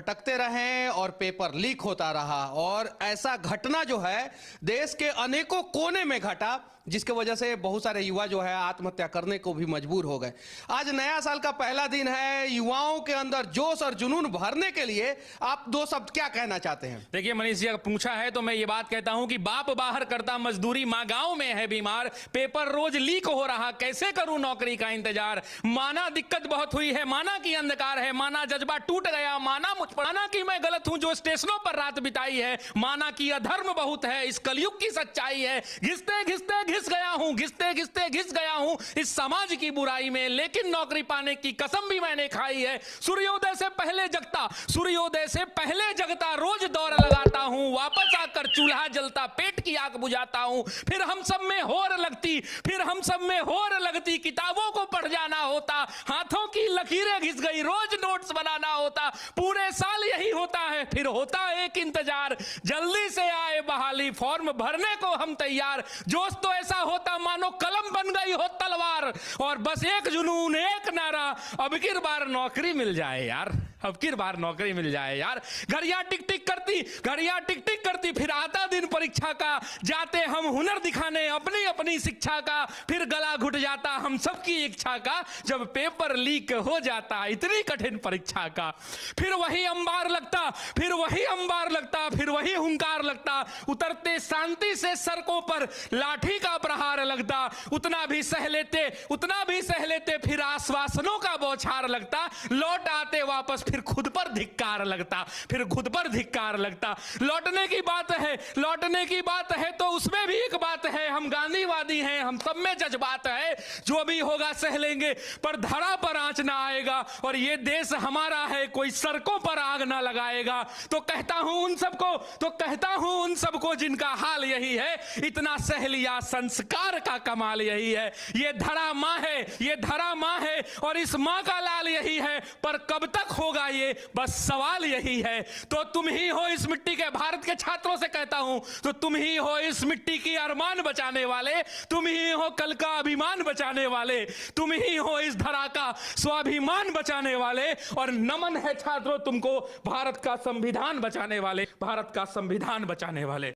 भटकते रहे और पेपर लीक होता रहा। और ऐसा घटना जो है देश के अनेकों कोने में घटा, जिसके वजह से बहुत सारे युवा जो है आत्महत्या करने को भी मजबूर हो गए। आज नया साल का पहला दिन है, युवाओं के अंदर जोश और जुनून भरने के लिए आप दो शब्द क्या कहना चाहते हैं? देखिए मनीष जी, अगर पूछा है तो मैं ये बात कहता हूं कि बाप बाहर करता मजदूरी, माँ गांव में है बीमार, पेपर रोज लीक हो रहा, कैसे करूं नौकरी का इंतजार। माना दिक्कत बहुत हुई है, माना कि अंधकार है, माना जज्बा टूट गया, माना कि मैं गलत हूं जो स्टेशनों पर रात बिताई है, माना कि अधर्म बहुत है, इस कलयुग की सच्चाई है। घिसते घिसते घिस गया हूं, घिसते घिसते घिस गया हूं इस समाज की बुराई में, लेकिन नौकरी पाने की कसम भी मैंने खाई है। सूर्योदय से पहले जगता, सूर्योदय से पहले जगता, रोज दौड़ लगाता हूं, वापस आकर चूल्हा जलता, पेट की आग बुझाता हूं। फिर हम सब में होर लगती, फिर हम सब में होर लगती, किताबों को पढ़ जाना होता, हाथों की लकीरें घिस गई, रोज नोट्स बनाना होता, पूरे साल यही होता है। फिर होता एक इंतजार, जल्दी से आए बहाली, फॉर्म भरने को हम तैयार। जोश तो ऐसा होता मानो कलम बन गई हो तलवार, और बस एक जुनून, एक नारा, अब की बार नौकरी मिल जाए यार, अब की बार नौकरी मिल जाए यार। घड़ियां टिक टिक करती, घड़ियां टिक टिक करती, फिर आता दिन परीक्षा का, जाते हम हुनर दिखाने अपनी अपनी शिक्षा का, फिर गला घुट जाता हम सबकी इच्छा का, जब पेपर लीक हो जाता इतनी कठिन परीक्षा का। फिर वही अंबार लगता, फिर वही अंबार लगता, फिर वही हुंकार लगता, उतरते शांति से सड़कों पर लाठी का प्रहार लगता, उतना भी सह लेते, उतना भी सह लेते, फिर आश्वासनों का बौछार लगता, लौट आते वापस फिर खुद पर धिक्कार लगता, फिर खुद पर धिक्कार लगता। लौटने की बात है, लौटने की बात है तो उसमें भी एक बात है, हम गांधीवादी हैं, हम सब में जज्बात है, जो भी होगा सह लेंगे, पर धरा पर आंच ना आएगा, और ये देश हमारा है, कोई सड़कों पर आग ना लगाएगा। तो कहता हूं उन सबको, तो कहता हूं उन सबको जिनका हाल यही है, इतना सह लिया संस्कार का कमाल यही है। ये धरा मां है, ये धरा मां है, और इस मां का लाल यही है, पर कब तक होगा ये बस सवाल यही है। तो तुम ही हो इस मिट्टी के, भारत के छात्रों से कहता हूं, तो तुम ही हो इस मिट्टी की अरमान बचाने वाले, तुम ही हो कल का अभिमान बचाने वाले, तुम ही हो इस धरा का स्वाभिमान बचाने वाले, और नमन है छात्रों तुमको, भारत का संविधान बचाने वाले, भारत का संविधान बचाने वाले।